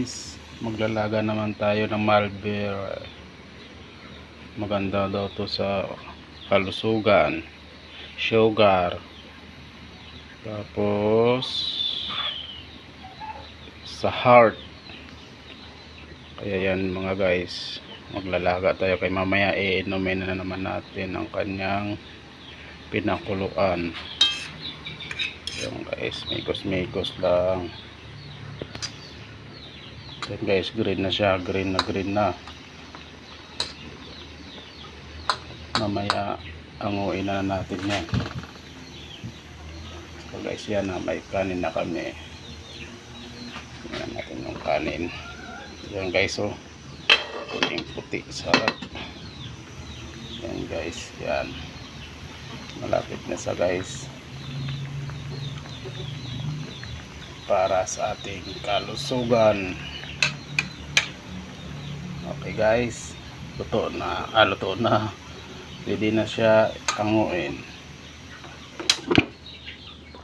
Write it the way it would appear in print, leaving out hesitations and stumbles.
guys, maglalaga naman tayo ng Malboro. Maganda daw to sa kalusugan, sugar, tapos sa heart. Kaya yan mga guys, maglalaga tayo kay mamaya iinumin na naman natin ang kanyang pinakuluan. Yung guys, mikos lang. Yan guys, green na siya, green na. Mamaya anguin na natin yan. So guys, yan na, may kanin na kami. Tingnan natin yung kanin. Yan guys, oh, puting-puti, sarap. Yan guys, yan. Malapit na sa guys. Para sa ating kalusugan. Okay guys, luto na. Pwede na siya anguin.